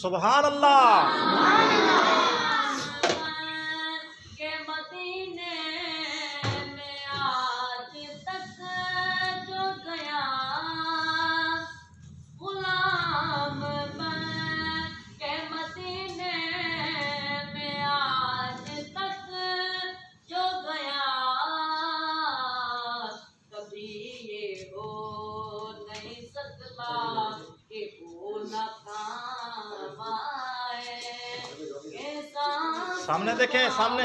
सुभान अल्लाह। के मदीने में आज तक जो गया गुलाम मैं, के मदीने में आज तक जो गया कभी ये हो नहीं सकता कि वो नाकाम आए। सामने देखें, सामने।